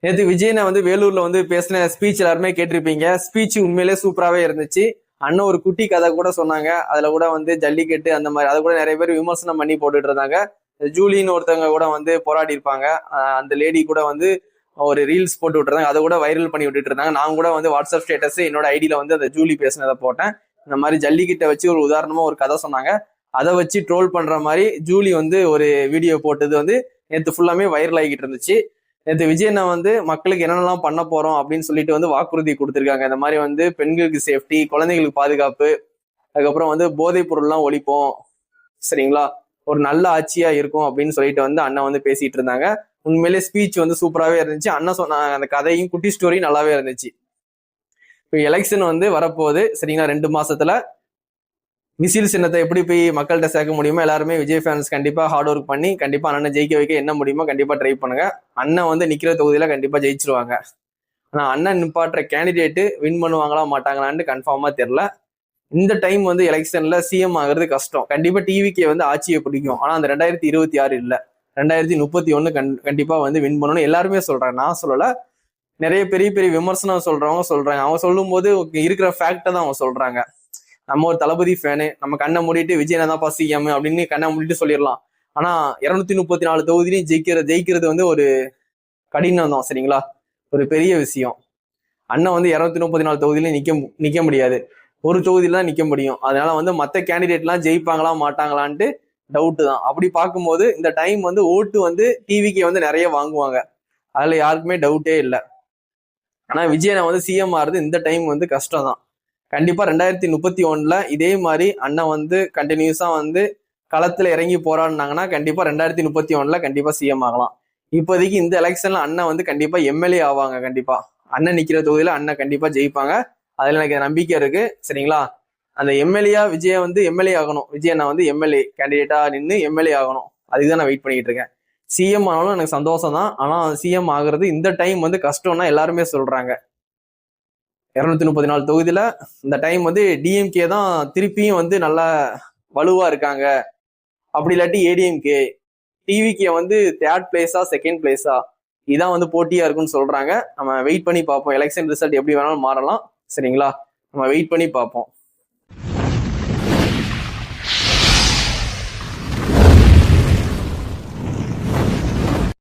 நேற்று விஜயனை வந்து வேலூர்ல வந்து பேசின ஸ்பீச் எல்லாருமே கேட்டிருப்பீங்க. ஸ்பீச் உண்மையிலே சூப்பராகவே இருந்துச்சு. அண்ணன் ஒரு குட்டி கதை கூட சொன்னாங்க. அதுல கூட வந்து ஜல்லிக்கட்டு அந்த மாதிரி அதை கூட நிறைய பேர் விமர்சனம் பண்ணி போட்டுட்டு இருந்தாங்க. ஜூலின்னு ஒருத்தவங்க கூட வந்து போராடி இருப்பாங்க. அந்த லேடி கூட வந்து ஒரு ரீல்ஸ் போட்டு விட்டுருந்தாங்க. அதை கூட வைரல் பண்ணி விட்டுட்டு இருந்தாங்க. நான் கூட வந்து வாட்ஸ்அப் ஸ்டேட்டஸ் என்னோட ஐடியில வந்து அந்த ஜூலி பேசினதை போட்டேன். இந்த மாதிரி ஜல்லிக்கிட்ட வச்சு ஒரு உதாரணமா ஒரு கதை சொன்னாங்க. அதை வச்சு ட்ரோல் பண்ற மாதிரி ஜூலி வந்து ஒரு வீடியோ போட்டது வந்து நேற்று ஃபுல்லாமே வைரல் ஆகிட்டு இருந்துச்சு. நேற்று விஜயண்ணா வந்து மக்களுக்கு என்னென்னலாம் பண்ண போறோம் அப்படின்னு சொல்லிட்டு வந்து வாக்குறுதி கொடுத்துருக்காங்க. இந்த மாதிரி வந்து பெண்களுக்கு சேஃப்டி, குழந்தைகளுக்கு பாதுகாப்பு, அதுக்கப்புறம் வந்து போதைப் பொருள்லாம் ஒழிப்போம், சரிங்களா, ஒரு நல்ல ஆட்சியா இருக்கும் அப்படின்னு சொல்லிட்டு வந்து அண்ணன் வந்து பேசிட்டு இருந்தாங்க. உண்மையிலே ஸ்பீச் வந்து சூப்பராகவே இருந்துச்சு. அண்ணன் சொன்ன அந்த கதையும் குட்டி ஸ்டோரியும் நல்லாவே இருந்துச்சு. இப்போ எலெக்ஷன் வந்து வரப்போகுது, சரிங்களா, 2 மாசத்துல விசில் சின்னத்தை எப்படி போய் மக்கள்கிட்ட சேர்க்க முடியுமோ எல்லாருமே விஜய் ஃபேன்ஸ் கண்டிப்பா ஹார்ட் ஒர்க் பண்ணி கண்டிப்பா அண்ணனை ஜெயிக்க வைக்க என்ன முடியுமோ கண்டிப்பா ட்ரை பண்ணுங்க. அண்ணன் வந்து நிக்கிற தொகுதியில கண்டிப்பா ஜெயிச்சிருவாங்க. ஆனா அண்ணன் நிப்பாட்டுற கேண்டிடேட்டு வின் பண்ணுவாங்களா மாட்டாங்களான்னு கன்ஃபார்மா தெரியல. இந்த டைம் வந்து எலெக்ஷன்ல சிஎம் ஆகிறது கஷ்டம். கண்டிப்பா டிவிக்கே வந்து ஆட்சியை பிடிக்கும். ஆனா அந்த 2026 இல்ல, 2031 கண்டிப்பா வந்து வின் பண்ணணும்னு எல்லாருமே சொல்றாங்க. நான் சொல்லல, நிறைய பெரிய பெரிய விமர்சனம் சொல்றவங்க சொல்றாங்க. அவங்க சொல்லும் போது இருக்கிற ஃபேக்டை தான் அவங்க சொல்றாங்க. நம்ம ஒரு தளபதி ஃபேனு, நம்ம கண்ணை மூடிட்டு விஜய் தான்ப்பா சிஎம் அப்படின்னு கண்ணை மூடிட்டு சொல்லிடலாம். ஆனா 234 தொகுதியிலையும் ஜெயிக்கிறது வந்து ஒரு கடினம் தான், சரிங்களா, ஒரு பெரிய விஷயம். அண்ணன் வந்து 234 தொகுதியிலையும் நிக்க முடியாது, ஒரு தொகுதியில தான் நிக்க முடியும். அதனால வந்து மற்ற கேண்டிடேட்லாம் ஜெயிப்பாங்களா மாட்டாங்களான்ட்டு டவுட்டு தான். அப்படி பார்க்கும்போது இந்த டைம் வந்து ஓட்டு வந்து டிவிக்கு வந்து நிறைய வாங்குவாங்க, அதுல யாருக்குமே டவுட்டே இல்லை. ஆனா விஜயனை வந்து சிஎம் ஆறுது இந்த டைம் வந்து கஷ்டம் தான். கண்டிப்பா 2031 இதே மாதிரி அண்ணன் வந்து கண்டினியூஸா வந்து களத்துல இறங்கி போராடினாங்கன்னா கண்டிப்பா 2031 கண்டிப்பா சிஎம் ஆகலாம். இப்போதைக்கு இந்த எலெக்ஷன்ல அண்ணன் வந்து கண்டிப்பா எம்எல்ஏ ஆவாங்க. கண்டிப்பா அண்ணன் நிக்கிற தொகுதியில அண்ணன் கண்டிப்பா ஜெயிப்பாங்க, அதுல எனக்கு நம்பிக்கை இருக்கு, சரிங்களா. அந்த எம்எல்ஏ விஜய் வந்து எம்எல்ஏ ஆகணும், விஜய் நான் வந்து எம்எல்ஏ கேண்டிடேட்டா நின்று எம்எல்ஏ ஆகணும், அதுதான் நான் வெயிட் பண்ணிட்டு இருக்கேன். சிஎம் ஆனாலும் எனக்கு சந்தோஷம் தான். ஆனா சிஎம் ஆகுறது இந்த டைம் வந்து கஷ்டம்னா எல்லாருமே சொல்றாங்க. 234 தொகுதியில இந்த டைம் வந்து டிஎம்கே தான் திருப்பியும் வந்து நல்லா வலுவா இருக்காங்க. அப்படி இல்லாட்டி ஏடிஎம்கே, டிவிகே வந்து 3rd பிளேஸா 2nd பிளேஸா, இதான் வந்து போட்டியா இருக்குன்னு சொல்றாங்க. நம்ம வெயிட் பண்ணி பார்ப்போம். எலெக்ஷன் ரிசல்ட் எப்படி வேணாலும் மாறலாம், சரிங்களா, நம்ம வெயிட் பண்ணி பார்ப்போம்.